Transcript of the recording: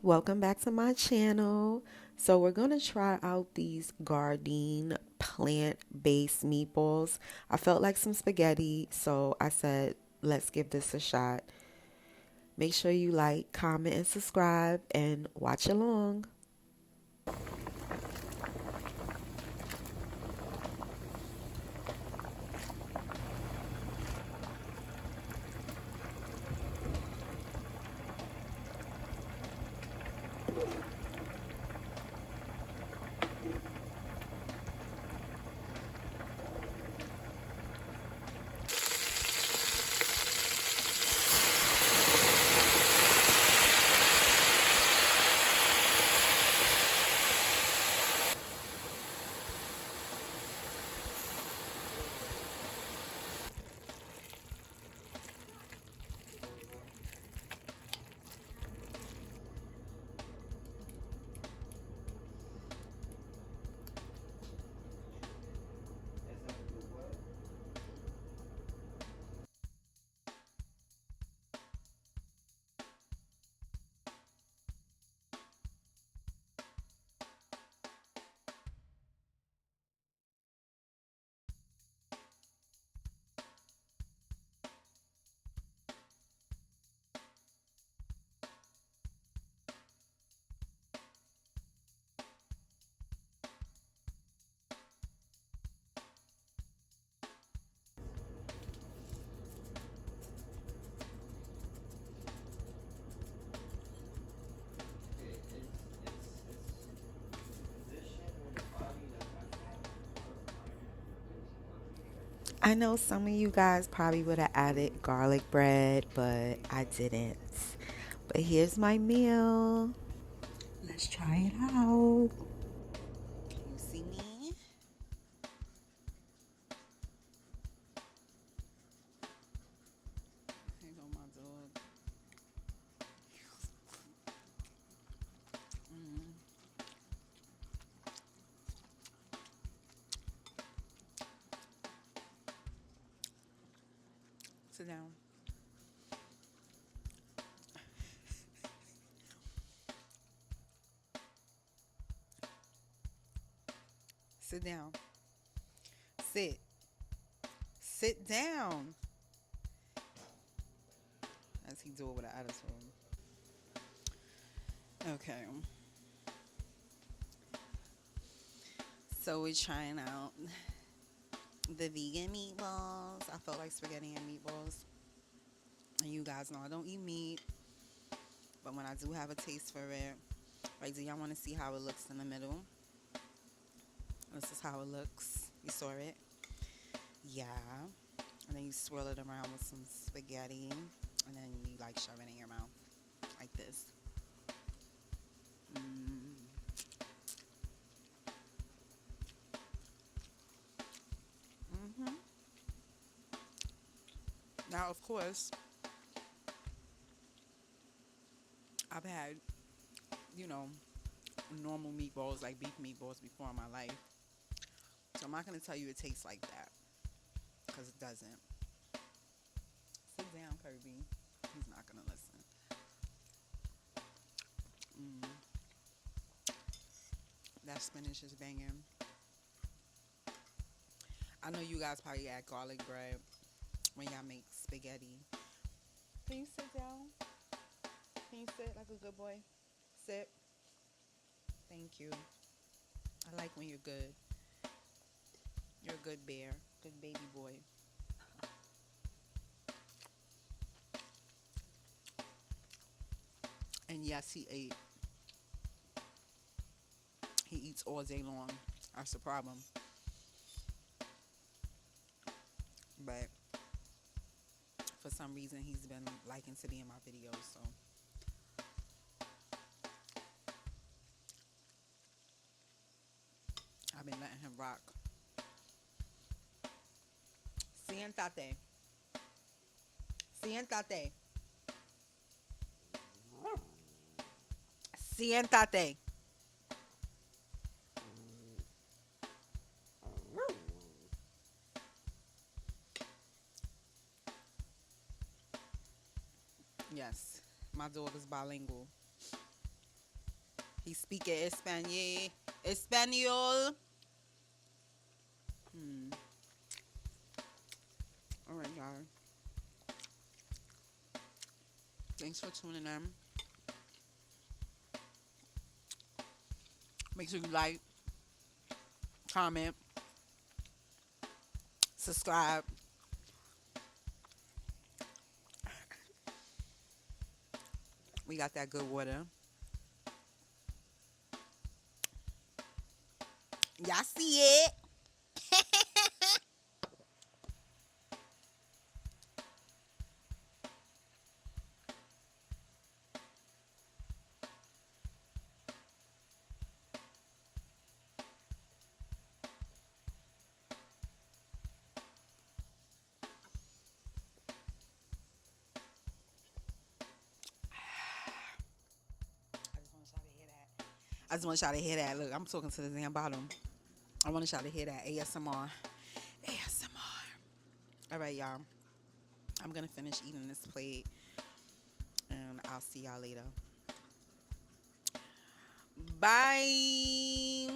Welcome back to my channel. So we're going to try out these Gardein plant-based meatballs. I felt like some spaghetti, so I said, let's give this a shot. Make sure you like, comment, and subscribe, and watch along. I know some of you guys probably would have added garlic bread, but I didn't. But here's my meal. Let's try it out. You see me? Here go my dog. Sit down. Sit down. Sit. Sit down. As he do it with an attitude. Okay. So we're trying out the vegan meatballs. I felt like spaghetti and meatballs. And you guys know I don't eat meat. But when I do have a taste for it, like, do y'all want to see how it looks in the middle? This is how it looks. You saw it? Yeah. And then you swirl it around with some spaghetti. And then you like shove it in your mouth. Like this. Now, of course, I've had, you know, normal meatballs, like beef meatballs before in my life. So I'm not going to tell you it tastes like that. Because it doesn't. Sit down, Kirby. He's not going to listen. That spinach is banging. I know you guys probably add garlic bread when y'all make spaghetti. Can you sit down? Can you sit like a good boy? Sit. Thank you. I like when you're good. You're a good bear. Good baby boy. And yes, he ate. He eats all day long. That's the problem. But for some reason, he's been liking to be in my videos. So I've been letting him rock. Siéntate. Siéntate. Siéntate. Yes, my dog is bilingual. He speaking Espanol. Espanol. Hmm. All right, y'all. Thanks for tuning in. Make sure you like, comment, subscribe. We got that good water. Y'all see it? I just want y'all to hear that. Look, I'm talking to the damn bottom. I want y'all to hear that ASMR. ASMR. All right, y'all. I'm gonna finish eating this plate, and I'll see y'all later. Bye.